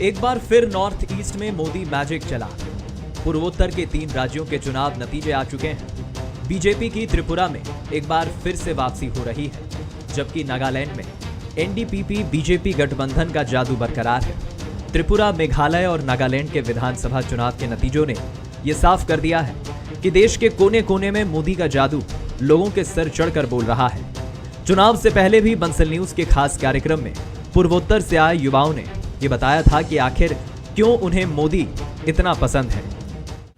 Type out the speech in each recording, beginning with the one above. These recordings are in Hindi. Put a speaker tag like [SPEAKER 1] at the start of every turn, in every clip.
[SPEAKER 1] एक बार फिर नॉर्थ ईस्ट में मोदी मैजिक चला। पूर्वोत्तर के 3 राज्यों के चुनाव नतीजे आ चुके हैं। बीजेपी की त्रिपुरा में एक बार फिर से वापसी हो रही है, जबकि नागालैंड में एनडीपीपी बीजेपी गठबंधन का जादू बरकरार है। त्रिपुरा, मेघालय और नागालैंड के विधानसभा चुनाव के नतीजों ने यह साफ कर दिया है कि देश के कोने कोने में मोदी का जादू लोगों के सर चढ़कर बोल रहा है। चुनाव से पहले भी बंसल न्यूज के खास कार्यक्रम में पूर्वोत्तर से आए युवाओं ने ये बताया था कि आखिर क्यों उन्हें मोदी इतना पसंद है।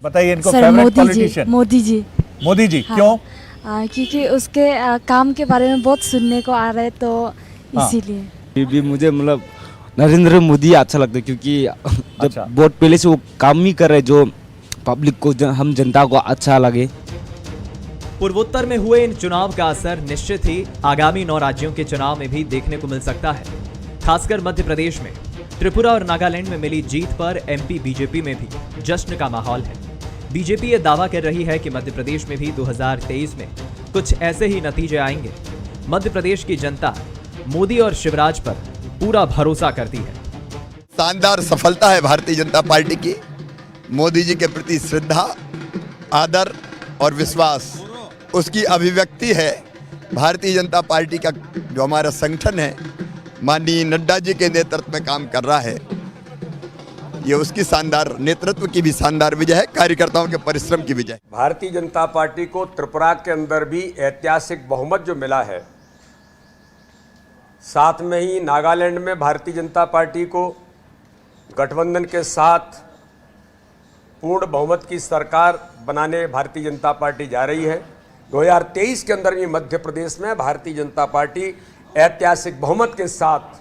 [SPEAKER 2] बताइए इनको
[SPEAKER 3] sir,
[SPEAKER 2] favourite politician. Modi ji
[SPEAKER 3] हाँ,
[SPEAKER 2] क्यों?
[SPEAKER 3] क्योंकि उसके काम के बारे में बहुत सुनने को आ रहा है, तो इसीलिए
[SPEAKER 4] भी मुझे मतलब नरेंद्र मोदी अच्छा लगता है, क्योंकि
[SPEAKER 2] अच्छा।
[SPEAKER 4] जब बहुत पहले से वो काम ही कर रहे जो पब्लिक को, हम जनता को अच्छा लगे।
[SPEAKER 1] पूर्वोत्तर में हुए इन चुनाव का असर निश्चित ही आगामी 9 राज्यों के चुनाव में भी देखने को मिल सकता है। खासकर मध्य प्रदेश में त्रिपुरा और नागालैंड में मिली जीत पर एमपी बीजेपी में भी जश्न का माहौल है। बीजेपी ये दावा कर रही है कि मध्य प्रदेश में भी 2023 में कुछ ऐसे ही नतीजे आएंगे। मध्य प्रदेश की जनता मोदी और शिवराज पर पूरा भरोसा करती है।
[SPEAKER 5] शानदार सफलता है भारतीय जनता पार्टी की। मोदी जी के प्रति श्रद्धा, आदर और विश्वास उसकी अभिव्यक्ति है। भारतीय जनता पार्टी का जो हमारा संगठन है, माननीय नड्डा जी के नेतृत्व में काम कर रहा है, ये उसकी शानदार नेतृत्व की भी शानदार विजय है, कार्यकर्ताओं के परिश्रम की विजय।
[SPEAKER 6] भारतीय जनता पार्टी को त्रिपुरा के अंदर भी ऐतिहासिक बहुमत जो मिला है, साथ में ही नागालैंड में भारतीय जनता पार्टी को गठबंधन के साथ पूर्ण बहुमत की सरकार बनाने भारतीय जनता पार्टी जा रही है। 2023 के अंदर भी मध्य प्रदेश में भारतीय जनता पार्टी ऐतिहासिक बहुमत के साथ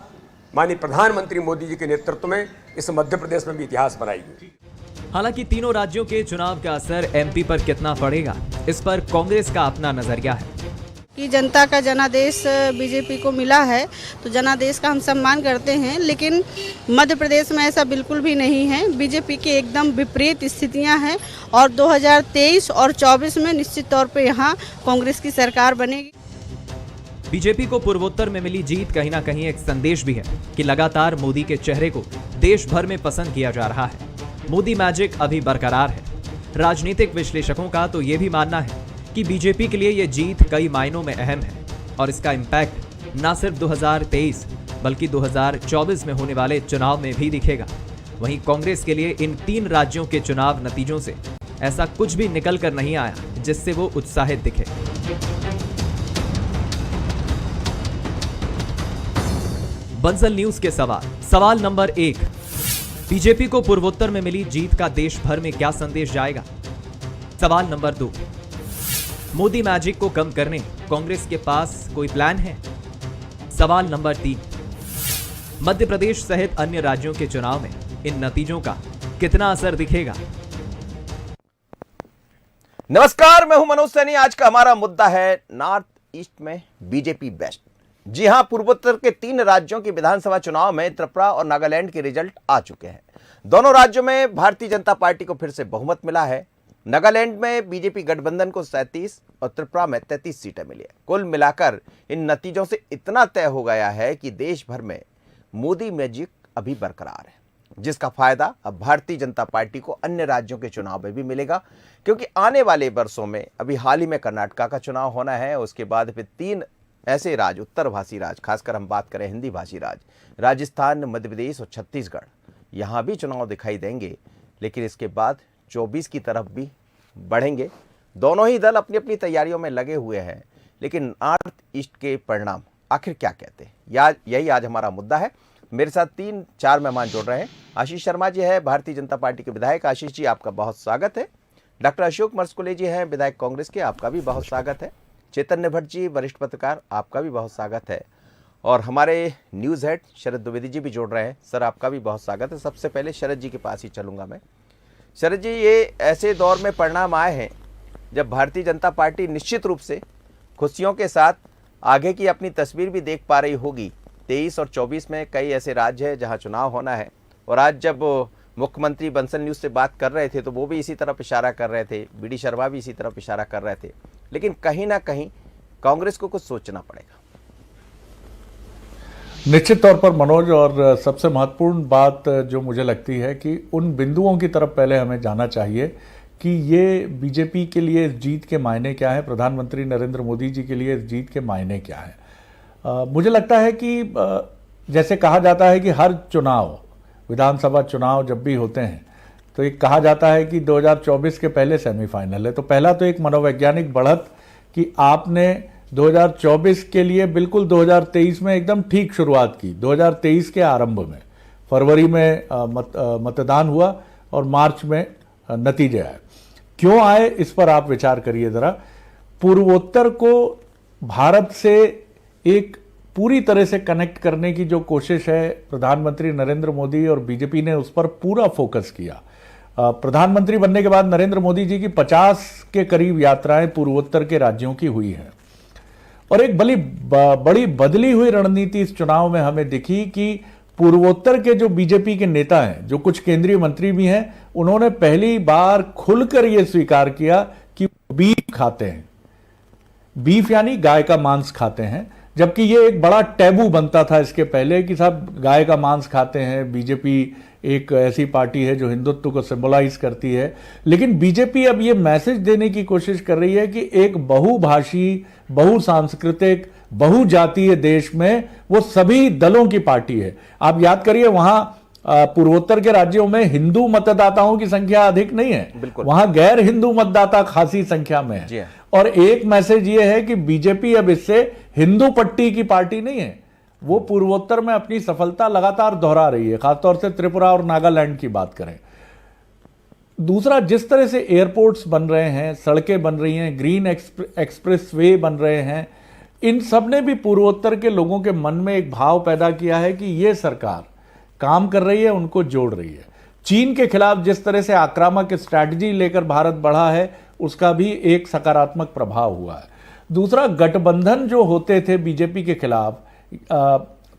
[SPEAKER 6] माननीय प्रधानमंत्री मोदी जी के नेतृत्व में इस मध्य प्रदेश में भी इतिहास बनाएगी।
[SPEAKER 1] हालांकि तीनों राज्यों के चुनाव का असर एमपी पर कितना पड़ेगा, इस पर कांग्रेस का अपना नजरिया है
[SPEAKER 7] कि जनता का जनादेश बीजेपी को मिला है, तो जनादेश का हम सम्मान करते हैं, लेकिन मध्य प्रदेश में ऐसा बिल्कुल भी नहीं है। बीजेपी की एकदम विपरीत स्थितियां हैं और 2023 और 24 में निश्चित तौर पे यहाँ कांग्रेस की सरकार बनेगी।
[SPEAKER 1] बीजेपी को पूर्वोत्तर में मिली जीत कहीं ना कहीं एक संदेश भी है कि लगातार मोदी के चेहरे को देश भर में पसंद किया जा रहा है। मोदी मैजिक अभी बरकरार है। राजनीतिक विश्लेषकों का तो ये भी मानना है कि बीजेपी के लिए ये जीत कई मायनों में अहम है और इसका इम्पैक्ट न सिर्फ 2023 बल्कि 2024 में होने वाले चुनाव में भी दिखेगा। वहीं कांग्रेस के लिए इन 3 राज्यों के चुनाव नतीजों से ऐसा कुछ भी निकल कर नहीं आया जिससे वो उत्साहित दिखे। बंसल न्यूज के सवाल नंबर 1, बीजेपी को पूर्वोत्तर में मिली जीत का देश भर में क्या संदेश जाएगा? सवाल नंबर 2, मोदी मैजिक को कम करने कांग्रेस के पास कोई प्लान है? सवाल नंबर 3, मध्य प्रदेश सहित अन्य राज्यों के चुनाव में इन नतीजों का कितना असर दिखेगा?
[SPEAKER 8] नमस्कार, मैं हूं मनोज सैनी। आज का हमारा मुद्दा है नॉर्थ ईस्ट में बीजेपी बेस्ट। जी हां, पूर्वोत्तर के 3 राज्यों के विधानसभा चुनाव में त्रिपुरा और नागालैंड के रिजल्ट आ चुके हैं। दोनों राज्यों में भारतीय जनता पार्टी को फिर से बहुमत मिला है। नागालैंड में बीजेपी गठबंधन को 37 और त्रिपुरा में 33 सीटें मिली है। कुल मिलाकर इन नतीजों से इतना तय हो गया है कि देश भर में मोदी मैजिक अभी बरकरार है, जिसका फायदा अब भारतीय जनता पार्टी को अन्य राज्यों के चुनाव में भी मिलेगा, क्योंकि आने वाले वर्षों में अभी हाल ही में कर्नाटका का चुनाव होना है। उसके बाद फिर 3 ऐसे राज्य, उत्तर भाषी राज्य, खासकर हम बात करें हिंदी भाषी राज्य, राजस्थान, मध्य प्रदेश और छत्तीसगढ़, यहाँ भी चुनाव दिखाई देंगे। लेकिन इसके बाद 24 की तरफ भी बढ़ेंगे। दोनों ही दल अपनी अपनी तैयारियों में लगे हुए हैं, लेकिन नॉर्थ ईस्ट के परिणाम आखिर क्या कहते हैं, यही आज हमारा मुद्दा है। मेरे साथ 3-4 मेहमान जुड़ रहे हैं। आशीष शर्मा जी है, भारतीय जनता पार्टी के विधायक। आशीष जी, आपका बहुत स्वागत है। डॉक्टर अशोक मरसकुले जी हैं, विधायक कांग्रेस के, आपका भी बहुत स्वागत है। चेतन्य भट्ट जी, वरिष्ठ पत्रकार, आपका भी बहुत स्वागत है। और हमारे न्यूज़ हेड शरद द्विवेदी जी भी जुड़ रहे हैं। सर, आपका भी बहुत स्वागत है। सबसे पहले शरद जी के पास ही चलूंगा मैं। शरद जी, ये ऐसे दौर में परिणाम आए हैं जब भारतीय जनता पार्टी निश्चित रूप से खुशियों के साथ आगे की अपनी तस्वीर भी देख पा रही होगी। 23 और 24 में कई ऐसे राज्य हैं जहां चुनाव होना है, और आज जब मुख्यमंत्री बंसल न्यूज़ से बात कर रहे थे तो वो भी इसी तरफ इशारा कर रहे थे, बी डी शर्मा भी इसी तरफ इशारा कर रहे थे। लेकिन कहीं ना कहीं कांग्रेस को कुछ सोचना पड़ेगा।
[SPEAKER 2] निश्चित तौर पर मनोज, और सबसे महत्वपूर्ण बात जो मुझे लगती है कि उन बिंदुओं की तरफ पहले हमें जाना चाहिए कि ये बीजेपी के लिए इस जीत के मायने क्या है, प्रधानमंत्री नरेंद्र मोदी जी के लिए इस जीत के मायने क्या है। मुझे लगता है कि जैसे कहा जाता है कि हर चुनाव, विधानसभा चुनाव जब भी होते हैं तो एक कहा जाता है कि 2024 के पहले सेमीफाइनल है। तो पहला तो एक मनोवैज्ञानिक बढ़त कि आपने 2024 के लिए बिल्कुल 2023 में एकदम ठीक शुरुआत की। 2023 के आरंभ में फरवरी में मतदान हुआ और मार्च में नतीजे आए। क्यों आए इस पर आप विचार करिए जरा। पूर्वोत्तर को भारत से एक पूरी तरह से कनेक्ट करने की जो कोशिश है प्रधानमंत्री नरेंद्र मोदी और बीजेपी ने, उस पर पूरा फोकस किया। प्रधानमंत्री बनने के बाद नरेंद्र मोदी जी की 50 के करीब यात्राएं पूर्वोत्तर के राज्यों की हुई हैं और एक बड़ी बदली हुई रणनीति इस चुनाव में हमें दिखी कि पूर्वोत्तर के जो बीजेपी के नेता हैं, जो कुछ केंद्रीय मंत्री भी हैं, उन्होंने पहली बार खुलकर यह स्वीकार किया कि बीफ खाते हैं। बीफ यानी गाय का मांस खाते हैं, जबकि ये एक बड़ा टैबू बनता था इसके पहले कि साहब गाय का मांस खाते हैं। बीजेपी एक ऐसी पार्टी है जो हिंदुत्व को सिंबलाइज करती है, लेकिन बीजेपी अब ये मैसेज देने की कोशिश कर रही है कि एक बहुभाषी, बहुसांस्कृतिक, बहुजातीय देश में वो सभी दलों की पार्टी है। आप याद करिए, वहां पूर्वोत्तर के राज्यों में हिंदू मतदाताओं की संख्या अधिक नहीं है, वहां गैर हिंदू मतदाता खासी संख्या में है। और एक मैसेज ये है कि बीजेपी अब इससे हिंदू पट्टी की पार्टी नहीं है, वो पूर्वोत्तर में अपनी सफलता लगातार दोहरा रही है, खासतौर से त्रिपुरा और नागालैंड की बात करें। दूसरा, जिस तरह से एयरपोर्ट्स बन रहे हैं, सड़कें बन रही हैं, ग्रीन एक्सप्रेस वे बन रहे हैं, इन सब ने भी पूर्वोत्तर के लोगों के मन में एक भाव पैदा किया है कि ये सरकार काम कर रही है, उनको जोड़ रही है। चीन के खिलाफ जिस तरह से आक्रामक स्ट्रैटेजी लेकर भारत बढ़ा है, उसका भी एक सकारात्मक प्रभाव हुआ है। दूसरा, गठबंधन जो होते थे बीजेपी के खिलाफ,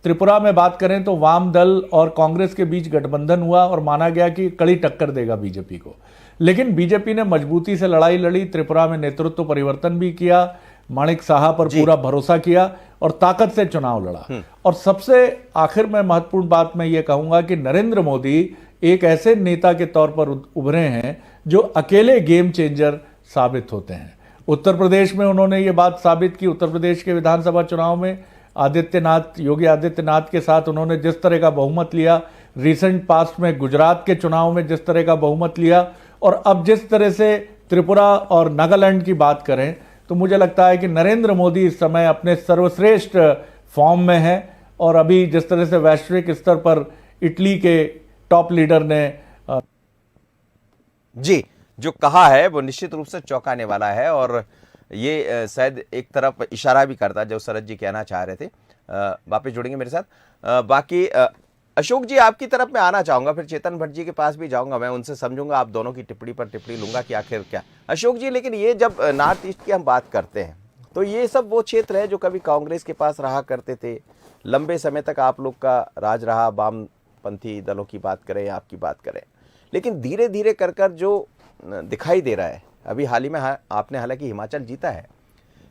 [SPEAKER 2] त्रिपुरा में बात करें तो वाम दल और कांग्रेस के बीच गठबंधन हुआ और माना गया कि कड़ी टक्कर देगा बीजेपी को, लेकिन बीजेपी ने मजबूती से लड़ाई लड़ी, त्रिपुरा में नेतृत्व परिवर्तन भी किया, माणिक साहा पर पूरा भरोसा किया और ताकत से चुनाव लड़ा। और सबसे आखिर में महत्वपूर्ण बात मैं ये कहूंगा कि नरेंद्र मोदी एक ऐसे नेता के तौर पर उभरे हैं जो अकेले गेम चेंजर साबित होते हैं। उत्तर प्रदेश में उन्होंने ये बात साबित की। उत्तर प्रदेश के विधानसभा चुनाव में योगी आदित्यनाथ के साथ उन्होंने जिस तरह का बहुमत लिया, रिसेंट पास्ट में गुजरात के चुनाव में जिस तरह का बहुमत लिया, और अब जिस तरह से त्रिपुरा और नागालैंड की बात करें, तो मुझे लगता है कि नरेंद्र मोदी इस समय अपने सर्वश्रेष्ठ फॉर्म में है। और अभी जिस तरह से वैश्विक स्तर पर इटली के टॉप लीडर ने
[SPEAKER 8] जी जो कहा है वो निश्चित रूप से चौंकाने वाला है, और ये शायद एक तरफ इशारा भी करता जो शरद जी कहना चाह रहे थे। वापस जुड़ेंगे मेरे साथ। बाकी अशोक जी, आपकी तरफ मैं आना चाहूंगा, फिर चेतन भट्ट जी के पास भी जाऊंगा, मैं उनसे समझूंगा, आप दोनों की टिप्पणी पर टिप्पणी लूंगा कि आखिर क्या। अशोक जी, लेकिन ये जब नॉर्थ ईस्ट की हम बात करते हैं तो ये सब वो क्षेत्र है जो कभी कांग्रेस के पास रहा करते थे, लंबे समय तक आप लोग का राज रहा, वामपंथी दलों की बात करें, आपकी बात करें, लेकिन धीरे धीरे कर जो दिखाई दे रहा है, अभी हाल ही में आपने हालांकि हिमाचल जीता है,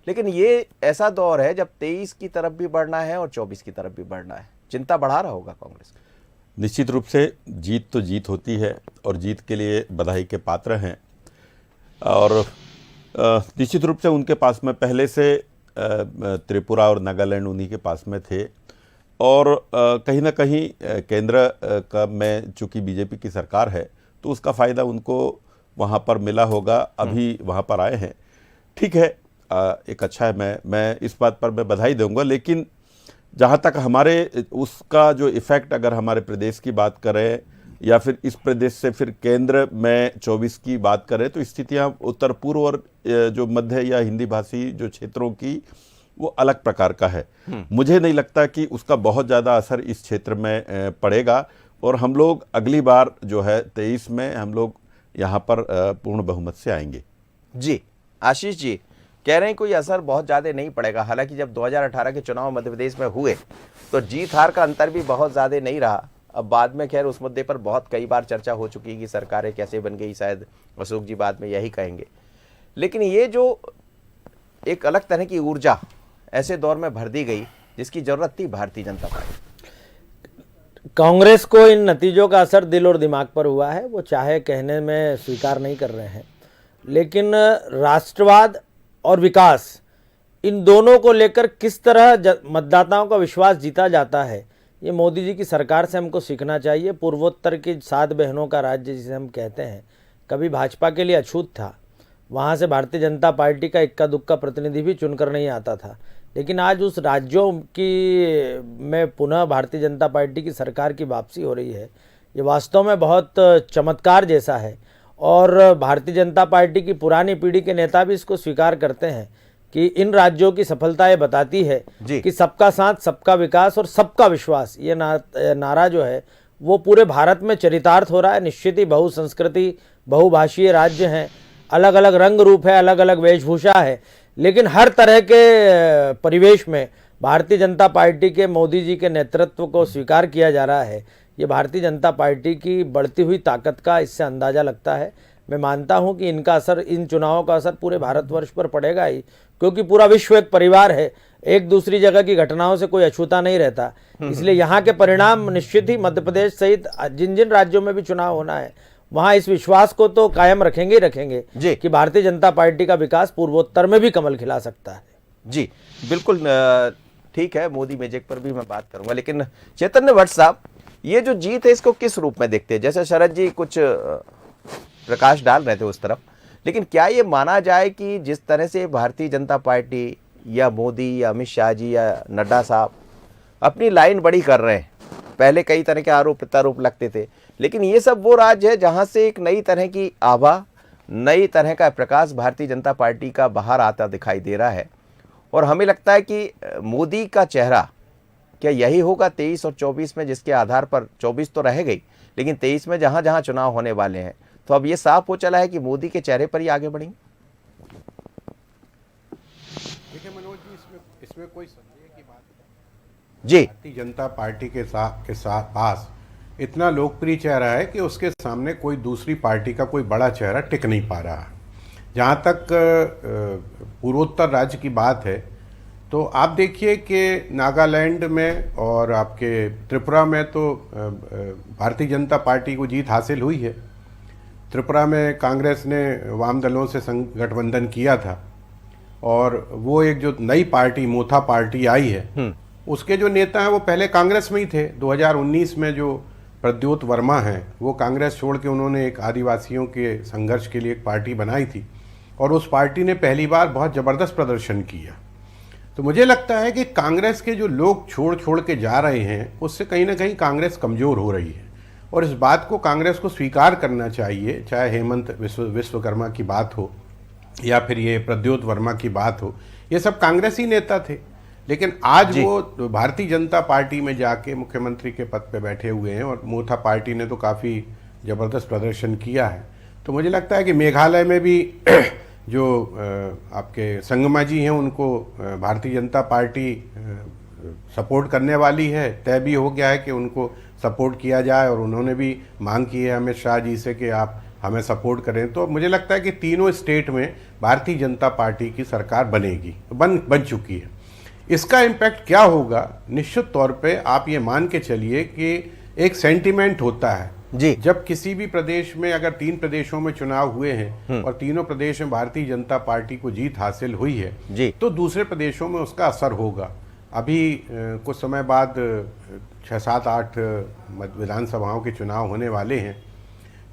[SPEAKER 8] लेकिन ये ऐसा दौर है जब 23 की तरफ भी बढ़ना है और 24 की तरफ भी बढ़ना है, चिंता बढ़ा रहा होगा कांग्रेस।
[SPEAKER 9] निश्चित रूप से जीत तो जीत होती है और जीत के लिए बधाई के पात्र हैं, और निश्चित रूप से उनके पास में पहले से त्रिपुरा और नागालैंड उन्हीं के पास में थे, और कहीं ना कहीं केंद्र का में चूँकि बीजेपी की सरकार है तो उसका फ़ायदा उनको वहाँ पर मिला होगा। अभी वहाँ पर आए हैं, ठीक है, एक अच्छा है, मैं इस बात पर मैं बधाई दूंगा। लेकिन जहाँ तक हमारे उसका जो इफ़ेक्ट अगर हमारे प्रदेश की बात करें या फिर इस प्रदेश से फिर केंद्र में 24 की बात करें, तो स्थितियाँ उत्तर पूर्व और जो मध्य या हिंदी भाषी जो क्षेत्रों की वो अलग प्रकार का है। मुझे नहीं लगता कि उसका बहुत ज़्यादा असर इस क्षेत्र में पड़ेगा, और हम लोग अगली बार जो है 23 में हम लोग यहाँ पर पूर्ण बहुमत से आएंगे।
[SPEAKER 8] जी आशीष जी कह रहे हैं कोई असर बहुत ज़्यादा नहीं पड़ेगा, हालांकि जब 2018 के चुनाव मध्य प्रदेश में हुए तो जीत हार का अंतर भी बहुत ज़्यादा नहीं रहा। अब बाद में खैर उस मुद्दे पर बहुत कई बार चर्चा हो चुकी है कि सरकारें कैसे बन गई, शायद अशोक जी बाद में यही कहेंगे, लेकिन ये जो एक अलग तरह की ऊर्जा ऐसे दौर में भर दी गई जिसकी जरूरत थी भारतीय जनता पार्टी।
[SPEAKER 10] कांग्रेस को इन नतीजों का असर दिल और दिमाग पर हुआ है, वो चाहे कहने में स्वीकार नहीं कर रहे हैं, लेकिन राष्ट्रवाद और विकास इन दोनों को लेकर किस तरह मतदाताओं का विश्वास जीता जाता है, ये मोदी जी की सरकार से हमको सीखना चाहिए। पूर्वोत्तर की 7 बहनों का राज्य जिसे हम कहते हैं, कभी भाजपा के लिए अछूत था, वहाँ से भारतीय जनता पार्टी का इक्का दुक्का प्रतिनिधि भी चुनकर नहीं आता था, लेकिन आज उस राज्यों की में पुनः भारतीय जनता पार्टी की सरकार की वापसी हो रही है। ये वास्तव में बहुत चमत्कार जैसा है और भारतीय जनता पार्टी की पुरानी पीढ़ी के नेता भी इसको स्वीकार करते हैं कि इन राज्यों की सफलता ये बताती है कि सबका साथ, सबका विकास और सबका विश्वास, ये नारा जो है वो पूरे भारत में चरितार्थ हो रहा है। निश्चित ही बहुसंस्कृति बहुभाषीय राज्य हैं, अलग अलग रंग रूप है, अलग अलग वेशभूषा है, लेकिन हर तरह के परिवेश में भारतीय जनता पार्टी के मोदी जी के नेतृत्व को स्वीकार किया जा रहा है। ये भारतीय जनता पार्टी की बढ़ती हुई ताकत का इससे अंदाज़ा लगता है। मैं मानता हूं कि इनका असर, इन चुनावों का असर पूरे भारतवर्ष पर पड़ेगा ही, क्योंकि पूरा विश्व एक परिवार है, एक दूसरी जगह की घटनाओं से कोई अछूता नहीं रहता। इसलिए यहाँ के परिणाम निश्चित ही मध्य प्रदेश सहित जिन जिन राज्यों में भी चुनाव होना है वहाँ इस विश्वास को तो कायम रखेंगे ही रखेंगे कि भारतीय जनता पार्टी का विकास पूर्वोत्तर में भी कमल खिला सकता है।
[SPEAKER 8] जी बिल्कुल ठीक है, मोदी मैजिक पर भी मैं बात करूंगा, लेकिन चैतन्य भट्ट साहब, ये जो जीत है इसको किस रूप में देखते हैं? जैसे शरद जी कुछ प्रकाश डाल रहे थे उस तरफ, लेकिन क्या ये माना जाए कि जिस तरह से भारतीय जनता पार्टी या मोदी या अमित शाह जी या नड्डा साहब अपनी लाइन बड़ी कर रहे हैं, पहले कई तरह के आरोप प्रत्यारोप लगते थे, लेकिन ये सब वो राज्य है जहां से एक नई तरह की आभा, नई तरह का प्रकाश भारतीय जनता पार्टी का बाहर आता दिखाई दे रहा है। और हमें लगता है कि मोदी का चेहरा क्या यही होगा 23 और 24 में, जिसके आधार पर 24 तो रह गई, लेकिन 23 में जहां जहां चुनाव होने वाले हैं, तो अब ये साफ हो चला है कि मोदी के चेहरे पर ही आगे बढ़ेंगे।
[SPEAKER 11] देखिए मनोज जी, इसमें कोई संदेह की बात नहीं।
[SPEAKER 8] जी,
[SPEAKER 11] भारतीय जनता पार्टी के पास इतना लोकप्रिय चेहरा है कि उसके सामने कोई दूसरी पार्टी का कोई बड़ा चेहरा टिक नहीं पा रहा। जहाँ तक पूर्वोत्तर राज्य की बात है, तो आप देखिए कि नागालैंड में और आपके त्रिपुरा में तो भारतीय जनता पार्टी को जीत हासिल हुई है। त्रिपुरा में कांग्रेस ने वाम दलों से गठबंधन किया था और वो एक जो नई पार्टी मोथा पार्टी आई है, उसके जो नेता हैं वो पहले कांग्रेस में ही थे। 2019 में जो प्रद्योत वर्मा हैं, वो कांग्रेस छोड़ के उन्होंने एक आदिवासियों के संघर्ष के लिए एक पार्टी बनाई थी और उस पार्टी ने पहली बार बहुत ज़बरदस्त प्रदर्शन किया। तो मुझे लगता है कि कांग्रेस के जो लोग छोड़ के जा रहे हैं, उससे कहीं ना कहीं कांग्रेस कमज़ोर हो रही है और इस बात को कांग्रेस को स्वीकार करना चाहिए। चाहे हेमंत विश्वकर्मा की बात हो या फिर ये प्रद्योत वर्मा की बात हो, ये सब कांग्रेसी नेता थे, लेकिन आज वो भारतीय जनता पार्टी में जाके मुख्यमंत्री के पद पे बैठे हुए हैं और मोथा पार्टी ने तो काफ़ी ज़बरदस्त प्रदर्शन किया है। तो मुझे लगता है कि मेघालय में भी जो आपके संगमा जी हैं, उनको भारतीय जनता पार्टी सपोर्ट करने वाली है। तय भी हो गया है कि उनको सपोर्ट किया जाए और उन्होंने भी मांग की है अमित शाह जी से कि आप हमें सपोर्ट करें। तो मुझे लगता है कि तीनों स्टेट में भारतीय जनता पार्टी की सरकार बनेगी, बन चुकी है। इसका इम्पैक्ट क्या होगा, निश्चित तौर पे आप ये मान के चलिए कि एक सेंटिमेंट होता है
[SPEAKER 8] जी।
[SPEAKER 11] जब किसी भी प्रदेश में, अगर 3 प्रदेशों में चुनाव हुए हैं और तीनों प्रदेश में भारतीय जनता पार्टी को जीत हासिल हुई है
[SPEAKER 8] जी,
[SPEAKER 11] तो दूसरे प्रदेशों में उसका असर होगा। अभी कुछ समय बाद 6, 7, 8 विधानसभाओं के चुनाव होने वाले हैं,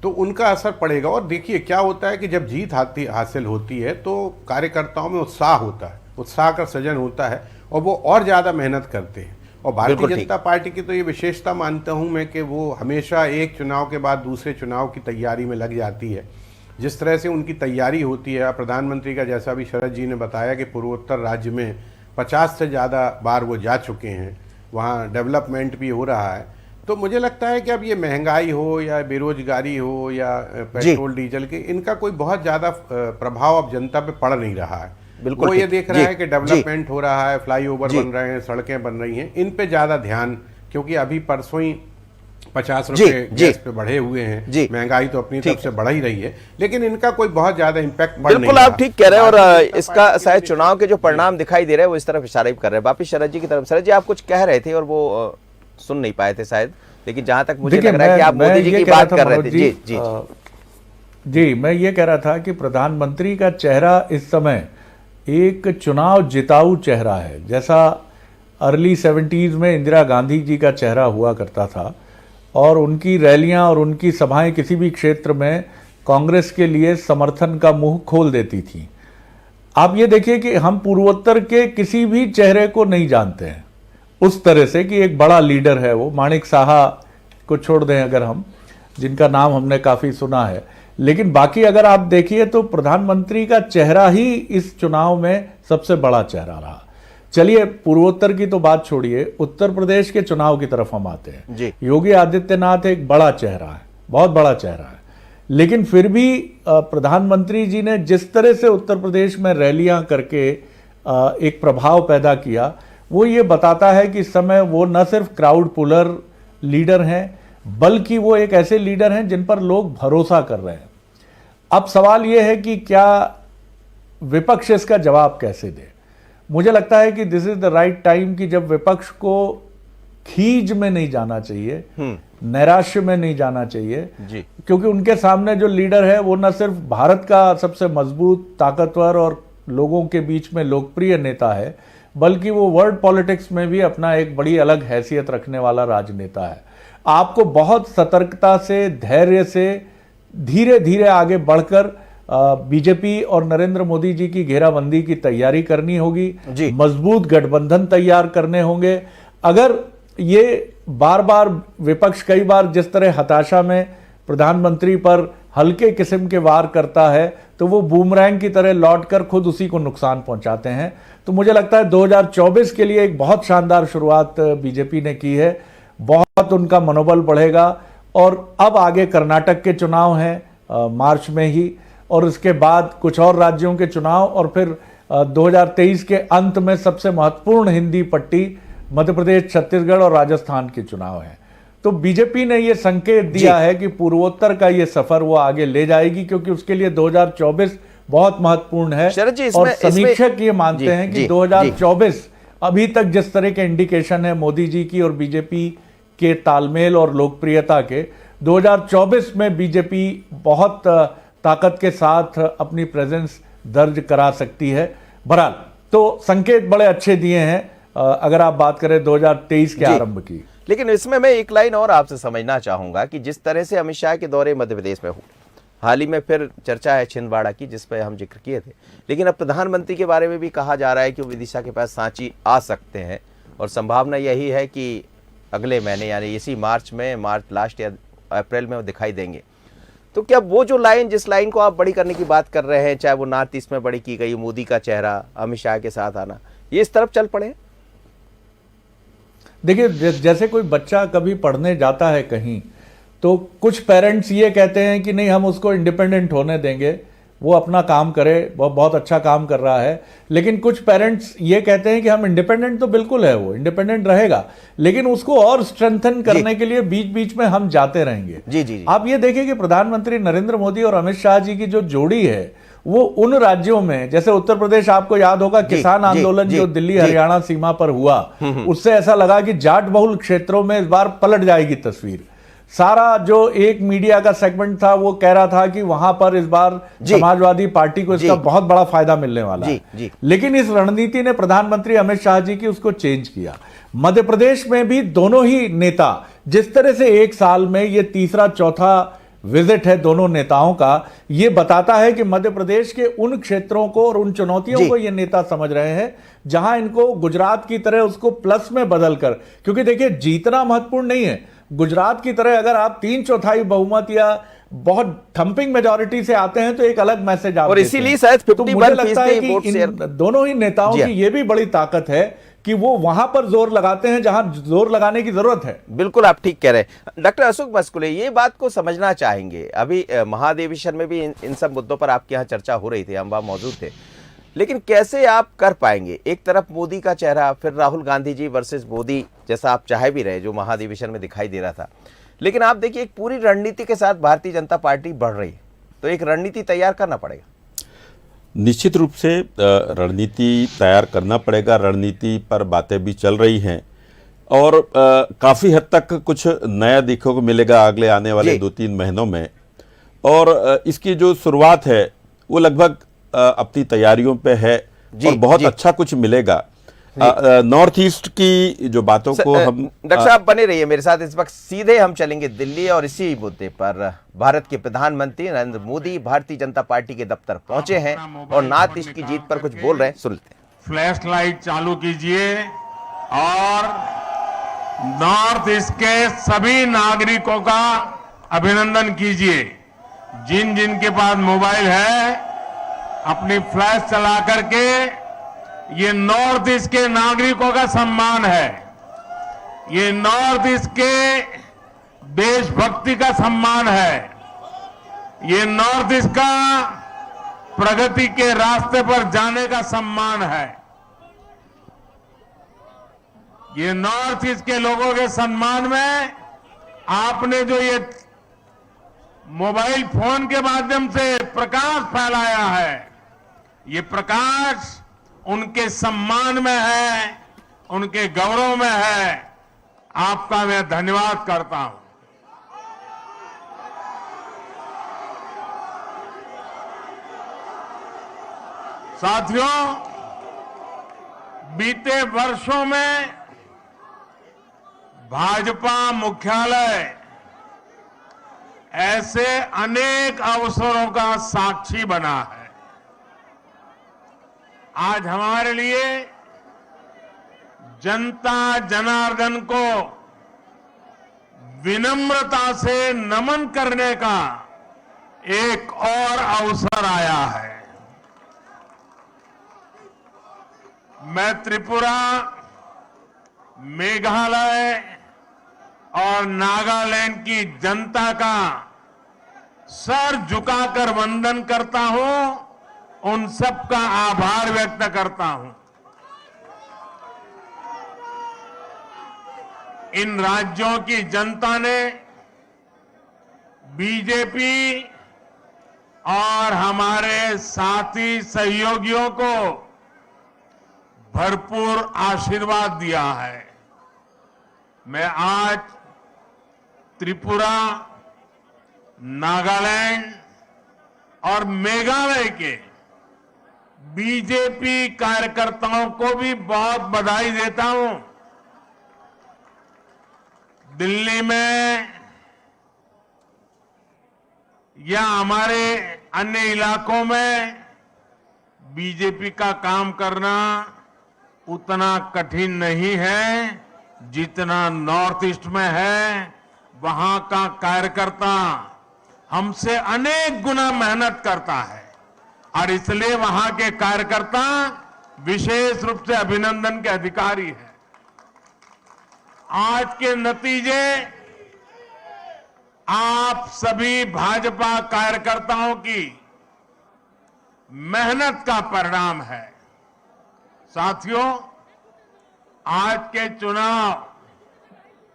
[SPEAKER 11] तो उनका असर पड़ेगा। और देखिए क्या होता है कि जब जीत हासिल होती है तो कार्यकर्ताओं में उत्साह होता है, उत्साह का सृजन होता है और वो और ज़्यादा मेहनत करते हैं। और भारतीय जनता पार्टी की तो ये विशेषता मानता हूँ मैं कि वो हमेशा एक चुनाव के बाद दूसरे चुनाव की तैयारी में लग जाती है। जिस तरह से उनकी तैयारी होती है, प्रधानमंत्री का जैसा भी शरद जी ने बताया कि पूर्वोत्तर राज्य में 50 से ज़्यादा बार वो जा चुके हैं, वहाँ डेवलपमेंट भी हो रहा है। तो मुझे लगता है कि अब ये महंगाई हो या बेरोजगारी हो या पेट्रोल डीजल के, इनका कोई बहुत ज़्यादा प्रभाव अब जनता पे पड़ नहीं रहा है। वो ये देख रहा है कि डेवलपमेंट हो रहा है, फ्लाईओवर बन रहे हैं, सड़कें बन रही हैं, इन पे ज़्यादा ध्यान, क्योंकि अभी परसों ही 50
[SPEAKER 8] जी,
[SPEAKER 11] रुपए
[SPEAKER 8] जी।
[SPEAKER 11] गैस पे बढ़े हुए हैं,
[SPEAKER 8] जी।
[SPEAKER 11] महंगाई तो अपनी तरफ से बढ़ ही रही है, लेकिन इनका कोई बहुत ज्यादा इम्पैक्ट पड़ नहीं
[SPEAKER 8] बिल्कुल
[SPEAKER 11] रहा।
[SPEAKER 8] आप ठीक कह रहे हैं और
[SPEAKER 11] भारतीय जनता
[SPEAKER 8] इसका
[SPEAKER 11] पार्टी
[SPEAKER 8] शायद
[SPEAKER 11] के
[SPEAKER 8] चुनाव के जो परिणाम दिखाई दे रहे हैं वो इस तरफ इशारा भी कर रहे हैं। वापिस शरद जी की तरफ। शरद जी आप कुछ कह रहे थे और वो सुन नहीं पाए थे शायद, लेकिन जहां तक मुझे लग रहा है कि आप मोदी जी की बात कर रहे थे। जी जी
[SPEAKER 2] जी, मैं ये कह रहा था कि प्रधानमंत्री का चेहरा इस समय एक चुनाव जिताऊ चेहरा है, जैसा अर्ली 70s में इंदिरा गांधी जी का चेहरा हुआ करता था और उनकी रैलियां और उनकी सभाएं किसी भी क्षेत्र में कांग्रेस के लिए समर्थन का मुंह खोल देती थी। आप ये देखिए कि हम पूर्वोत्तर के किसी भी चेहरे को नहीं जानते हैं उस तरह से कि एक बड़ा लीडर है वो, माणिक साहा को छोड़ दें अगर हम, जिनका नाम हमने काफी सुना है, लेकिन बाकी अगर आप देखिए तो प्रधानमंत्री का चेहरा ही इस चुनाव में सबसे बड़ा चेहरा रहा। चलिए पूर्वोत्तर की तो बात छोड़िए, उत्तर प्रदेश के चुनाव की तरफ हम आते हैं।
[SPEAKER 8] जी।
[SPEAKER 2] योगी आदित्यनाथ एक बड़ा चेहरा है, बहुत बड़ा चेहरा है, लेकिन फिर भी प्रधानमंत्री जी ने जिस तरह से उत्तर प्रदेश में रैलियां करके एक प्रभाव पैदा किया, वो ये बताता है कि इस समय वो न सिर्फ क्राउड पुलर लीडर हैं, बल्कि वो एक ऐसे लीडर हैं जिन पर लोग भरोसा कर रहे हैं। अब सवाल ये है कि क्या विपक्ष इसका जवाब कैसे दे। मुझे लगता है कि this is the right time कि जब विपक्ष को खीज में नहीं जाना चाहिए, नैराश्य में नहीं जाना चाहिए
[SPEAKER 8] जी।
[SPEAKER 2] क्योंकि उनके सामने जो लीडर है वो न सिर्फ भारत का सबसे मजबूत, ताकतवर और लोगों के बीच में लोकप्रिय नेता है, बल्कि वो वर्ल्ड पॉलिटिक्स में भी अपना एक बड़ी अलग हैसियत रखने वाला राजनेता है। आपको बहुत सतर्कता से, धैर्य से, धीरे धीरे आगे बढ़कर बीजेपी और नरेंद्र मोदी जी की घेराबंदी की तैयारी करनी होगी, मजबूत गठबंधन तैयार करने होंगे। अगर ये बार बार विपक्ष कई बार जिस तरह हताशा में प्रधानमंत्री पर हल्के किस्म के वार करता है तो वो बूमरैंग की तरह लौटकर खुद उसी को नुकसान पहुंचाते हैं। तो मुझे लगता है 2024 के लिए एक बहुत शानदार शुरुआत बीजेपी ने की है, बहुत उनका मनोबल बढ़ेगा। और अब आगे कर्नाटक के चुनाव हैं मार्च में ही, और उसके बाद कुछ और राज्यों के चुनाव, और फिर 2023 के अंत में सबसे महत्वपूर्ण हिंदी पट्टी मध्य प्रदेश, छत्तीसगढ़ और राजस्थान के चुनाव हैं। तो बीजेपी ने ये संकेत दिया है कि पूर्वोत्तर का ये सफर वो आगे ले जाएगी, क्योंकि उसके लिए 2024 बहुत महत्वपूर्ण है। और समीक्षक ये मानते हैं कि 2024 अभी तक जिस तरह के इंडिकेशन है मोदी जी की और बीजेपी के तालमेल और लोकप्रियता के, 2024 में बीजेपी बहुत ताकत के साथ अपनी प्रेजेंस दर्ज करा सकती है। बहरहाल तो संकेत बड़े अच्छे दिए हैं अगर आप बात करें 2023 के आरंभ की।
[SPEAKER 8] लेकिन इसमें मैं एक लाइन और आपसे समझना चाहूंगा कि जिस तरह से अमित शाह के दौरे मध्य प्रदेश में हुए, हाल ही में फिर चर्चा है छिंदवाड़ा की जिस पर हम जिक्र किए थे, लेकिन अब प्रधानमंत्री के बारे में भी कहा जा रहा है कि वो विदिशा के पास सांची आ सकते हैं और संभावना यही है कि अगले महीने यानी इसी मार्च लास्ट या अप्रैल में वो दिखाई देंगे। तो क्या वो जो लाइन, जिस लाइन को आप बड़ी करने की बात कर रहे हैं, चाहे वो नॉर्थ ईस्ट में बड़ी की गई, मोदी का चेहरा, अमित शाह के साथ आना, ये इस तरफ चल पड़े?
[SPEAKER 2] देखिए, जैसे कोई बच्चा कभी पढ़ने जाता है कहीं, तो कुछ पेरेंट्स ये कहते हैं कि नहीं हम उसको इंडिपेंडेंट होने देंगे, वो अपना काम करे, वो बहुत अच्छा काम कर रहा है। लेकिन कुछ पेरेंट्स ये कहते हैं कि हम इंडिपेंडेंट तो बिल्कुल है, वो इंडिपेंडेंट रहेगा, लेकिन उसको और स्ट्रेंथन करने के लिए बीच बीच में हम जाते रहेंगे।
[SPEAKER 8] जी।
[SPEAKER 2] आप ये देखिए कि प्रधानमंत्री नरेंद्र मोदी और अमित शाह जी की जो जोड़ी है, वो उन राज्यों में, जैसे उत्तर प्रदेश, आपको याद होगा किसान आंदोलन जो दिल्ली हरियाणा सीमा पर हुआ, उससे ऐसा लगा कि जाट बहुल क्षेत्रों में इस बार पलट जाएगी तस्वीर। सारा जो एक मीडिया का सेगमेंट था वो कह रहा था कि वहां पर इस बार समाजवादी पार्टी को इसका बहुत बड़ा फायदा मिलने वाला है। लेकिन इस रणनीति ने प्रधानमंत्री अमित शाह जी की उसको चेंज किया। मध्य प्रदेश में भी दोनों ही नेता जिस तरह से एक साल में ये तीसरा चौथा विजिट है दोनों नेताओं का, ये बताता है कि मध्य प्रदेश के उन क्षेत्रों को और उन चुनौतियों को ये नेता समझ रहे हैं जहां इनको गुजरात की तरह उसको प्लस में बदलकर, क्योंकि देखिए जीतना महत्वपूर्ण नहीं है, गुजरात की तरह अगर आप 3/4 बहुमत या बहुत थंपिंग मेजॉरिटी से आते हैं तो एक अलग मैसेज आप, और
[SPEAKER 8] इसीलिए शायद
[SPEAKER 2] 51% दोनों ही नेताओं की ये भी बड़ी ताकत है कि वो वहां पर जोर लगाते हैं जहां जोर लगाने की जरूरत है।
[SPEAKER 8] बिल्कुल आप ठीक कह रहे हैं। डॉक्टर अशोक मस्कुले, ये बात को समझना चाहेंगे, अभी महाधिवेशन में भी इन सब मुद्दों पर आपके यहाँ चर्चा हो रही थी, हम वहां मौजूद थे, लेकिन कैसे आप कर पाएंगे? एक तरफ मोदी का चेहरा, फिर राहुल गांधी जी वर्सेस मोदी, जैसा आप चाहे भी रहे, जो महाधिवेशन में दिखाई दे रहा था, लेकिन आप देखिए एक पूरी रणनीति के साथ भारतीय जनता पार्टी बढ़ रही है, तो एक रणनीति तैयार करना पड़ेगा।
[SPEAKER 9] निश्चित रूप से रणनीति तैयार करना पड़ेगा। रणनीति पर बातें भी चल रही हैं और काफ़ी हद तक कुछ नया देखने को मिलेगा अगले आने वाले 2-3 महीनों में। और इसकी जो शुरुआत है वो लगभग अपनी तैयारियों पे है और बहुत अच्छा कुछ मिलेगा। नॉर्थ ईस्ट की जो बातों को हम
[SPEAKER 8] डॉक्टर साहब बने रहिए मेरे साथ। इस वक्त सीधे हम चलेंगे दिल्ली और इसी मुद्दे पर भारत के प्रधानमंत्री नरेंद्र मोदी भारतीय जनता पार्टी के दफ्तर पहुंचे हैं और नॉर्थ ईस्ट की जीत पर कुछ बोल रहे हैं, सुन लेते हैं।
[SPEAKER 12] फ्लैश लाइट चालू कीजिए और नॉर्थ ईस्ट के सभी नागरिकों का अभिनंदन कीजिए। जिन जिन के पास मोबाइल है अपनी फ्लैश चला करके, ये नॉर्थ ईस्ट के नागरिकों का सम्मान है, ये नॉर्थ ईस्ट के देशभक्ति का सम्मान है, ये नॉर्थ ईस्ट का प्रगति के रास्ते पर जाने का सम्मान है। ये नॉर्थ ईस्ट के लोगों के सम्मान में आपने जो ये मोबाइल फोन के माध्यम से प्रकाश फैलाया है, ये प्रकाश उनके सम्मान में है, उनके गौरव में है। आपका मैं धन्यवाद करता हूं। साथियों, बीते वर्षों में भाजपा मुख्यालय ऐसे अनेक अवसरों का साक्षी बना है। आज हमारे लिए जनता जनार्दन को विनम्रता से नमन करने का एक और अवसर आया है। मैं त्रिपुरा, मेघालय और नागालैंड की जनता का सर झुकाकर वंदन करता हूं, उन सब का आभार व्यक्त करता हूं। इन राज्यों की जनता ने बीजेपी और हमारे साथी सहयोगियों को भरपूर आशीर्वाद दिया है। मैं आज त्रिपुरा, नागालैंड और मेघालय के बीजेपी कार्यकर्ताओं को भी बहुत बधाई देता हूं। दिल्ली में या हमारे अन्य इलाकों में बीजेपी का काम करना उतना कठिन नहीं है जितना नॉर्थ ईस्ट में है। वहां का कार्यकर्ता हमसे अनेक गुना मेहनत करता है और इसलिए वहां के कार्यकर्ता विशेष रूप से अभिनंदन के अधिकारी हैं। आज के नतीजे आप सभी भाजपा कार्यकर्ताओं की मेहनत का परिणाम है। साथियों, आज के चुनाव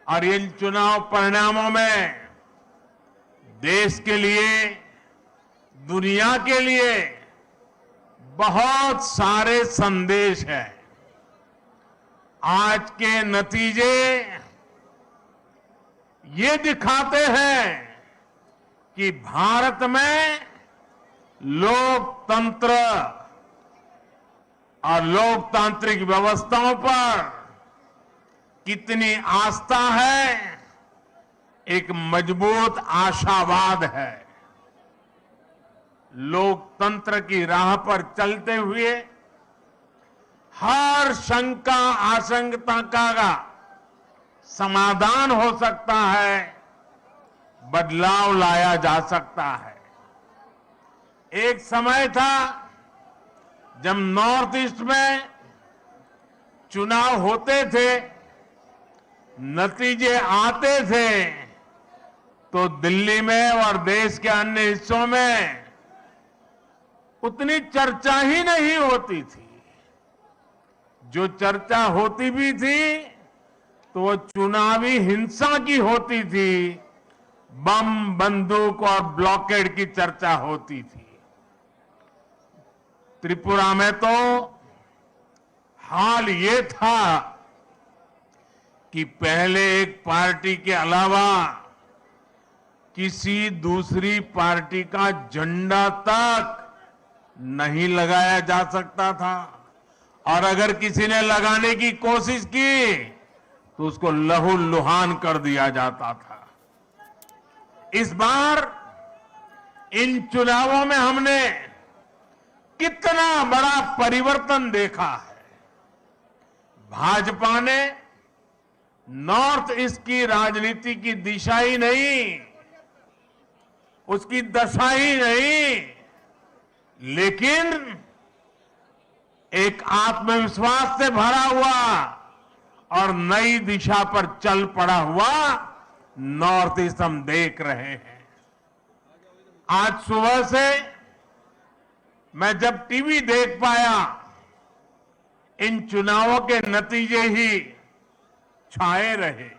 [SPEAKER 12] और इन चुनाव परिणामों में देश के लिए, दुनिया के लिए बहुत सारे संदेश हैं। आज के नतीजे ये दिखाते हैं कि भारत में लोकतंत्र और लोकतांत्रिक व्यवस्थाओं पर कितनी आस्था है, एक मजबूत आशावाद है। लोकतंत्र की राह पर चलते हुए हर शंका आशंका का समाधान हो सकता है, बदलाव लाया जा सकता है। एक समय था जब नॉर्थ ईस्ट में चुनाव होते थे, नतीजे आते थे, तो दिल्ली में और देश के अन्य हिस्सों में उतनी चर्चा ही नहीं होती थी। जो चर्चा होती भी थी तो वो चुनावी हिंसा की होती थी, बम, बंदूक और ब्लॉकेड की चर्चा होती थी। त्रिपुरा में तो हाल ये था कि पहले एक पार्टी के अलावा किसी दूसरी पार्टी का झंडा तक नहीं लगाया जा सकता था, और अगर किसी ने लगाने की कोशिश की तो उसको लहूलुहान कर दिया जाता था। इस बार इन चुनावों में हमने कितना बड़ा परिवर्तन देखा है। भाजपा ने नॉर्थ ईस्ट की राजनीति की दिशा ही नहीं, उसकी दशा ही नहीं, लेकिन एक आत्मविश्वास से भरा हुआ और नई दिशा पर चल पड़ा हुआ नॉर्थ ईस्ट हम देख रहे हैं। आज सुबह से मैं जब टीवी देख पाया, इन चुनावों के नतीजे ही छाए रहे।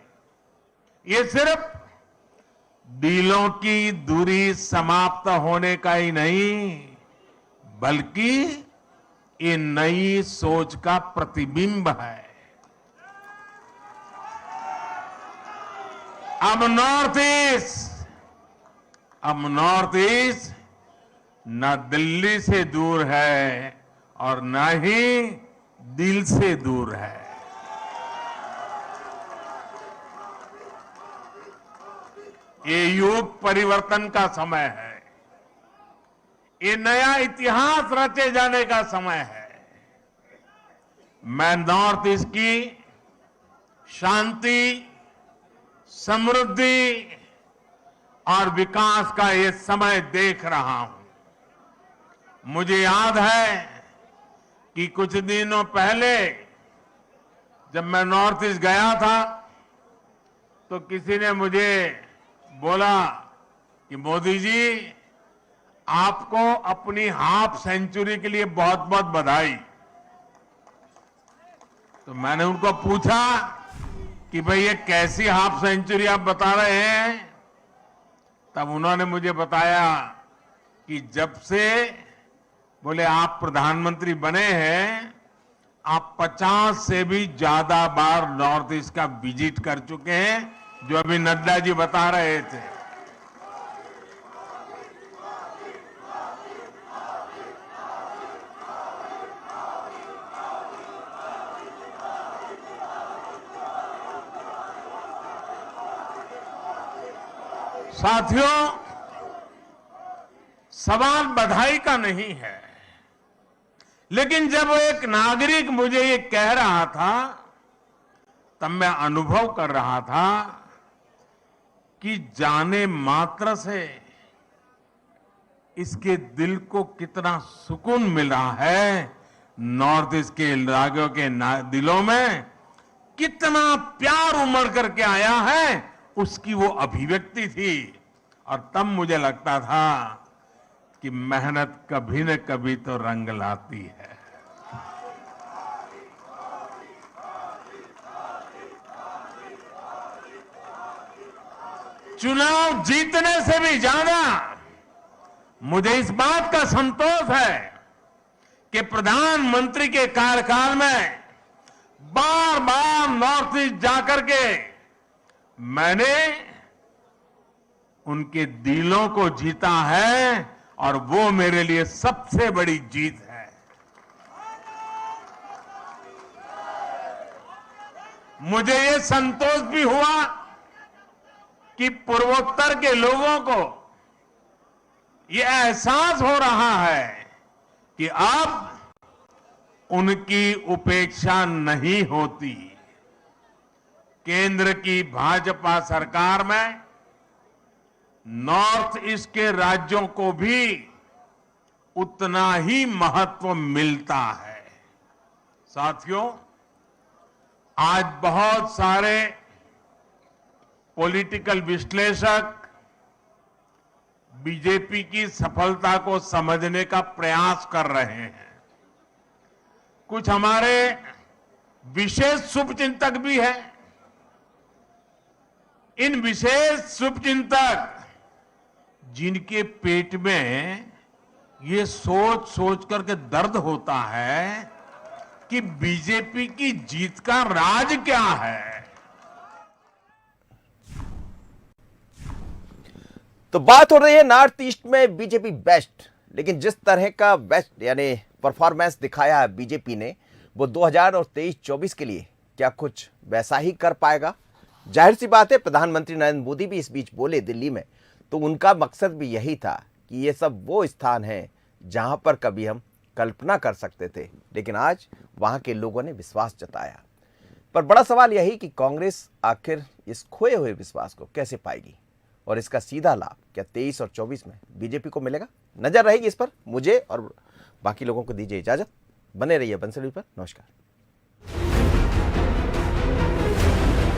[SPEAKER 12] ये सिर्फ दिलों की दूरी समाप्त होने का ही नहीं, बल्कि ये नई सोच का प्रतिबिंब है। अब नॉर्थ ईस्ट न दिल्ली से दूर है और न ही दिल से दूर है। ये युग परिवर्तन का समय है, ये नया इतिहास रचे जाने का समय है। मैं नॉर्थ ईस्ट की शांति, समृद्धि और विकास का ये समय देख रहा हूं। मुझे याद है कि कुछ दिनों पहले जब मैं नॉर्थ ईस्ट गया था तो किसी ने मुझे बोला कि मोदी जी, आपको अपनी हाफ सेंचुरी के लिए बहुत बहुत बधाई। तो मैंने उनको पूछा कि भाई ये कैसी हाफ सेंचुरी आप बता रहे हैं? तब उन्होंने मुझे बताया कि जब से बोले आप प्रधानमंत्री बने हैं, आप 50 से भी ज्यादा बार नॉर्थ ईस्ट का विजिट कर चुके हैं, जो अभी नड्डा जी बता रहे थे। साथियों, सवाल बधाई का नहीं है, लेकिन जब एक नागरिक मुझे ये कह रहा था तब मैं अनुभव कर रहा था कि जाने मात्र से इसके दिल को कितना सुकून मिला है। नॉर्थ ईस्ट के राज्यों के दिलों में कितना प्यार उमड़ करके आया है, उसकी वो अभिव्यक्ति थी। और तब मुझे लगता था कि मेहनत कभी न कभी तो रंग लाती है। चुनाव जीतने से भी ज्यादा मुझे इस बात का संतोष है कि प्रधानमंत्री के कार्यकाल में बार बार नॉर्थ ईस्ट जाकर के मैंने उनके दिलों को जीता है, और वो मेरे लिए सबसे बड़ी जीत है। मुझे ये संतोष भी हुआ कि पूर्वोत्तर के लोगों को ये एहसास हो रहा है कि अब उनकी उपेक्षा नहीं होती। केंद्र की भाजपा सरकार में नॉर्थ ईस्ट के राज्यों को भी उतना ही महत्व मिलता है। साथियों, आज बहुत सारे पॉलिटिकल विश्लेषक बीजेपी की सफलता को समझने का प्रयास कर रहे हैं। कुछ हमारे विशेष शुभचिंतक भी हैं। इन विशेष शुभचिंतक जिनके पेट में ये सोच सोच करके दर्द होता है कि बीजेपी की जीत का राज क्या है।
[SPEAKER 8] तो बात हो रही है नॉर्थ ईस्ट में बीजेपी बेस्ट, लेकिन जिस तरह का बेस्ट यानी परफॉर्मेंस दिखाया है बीजेपी ने, वो 2023-24 के लिए क्या कुछ वैसा ही कर पाएगा? जाहिर सी बात है, प्रधानमंत्री नरेंद्र मोदी भी इस बीच बोले दिल्ली में, तो उनका मकसद भी यही था कि ये सब वो स्थान है जहां पर कभी हम कल्पना कर सकते थे, लेकिन आज वहां के लोगों ने विश्वास जताया। पर बड़ा सवाल यही कि कांग्रेस आखिर इस खोए हुए विश्वास को कैसे पाएगी और इसका सीधा लाभ क्या 23 और 24 में बीजेपी को मिलेगा? नजर रहेगी इस पर। मुझे और बाकी लोगों को दीजिए इजाजत, बने रहिए बंसली पर। नमस्कार।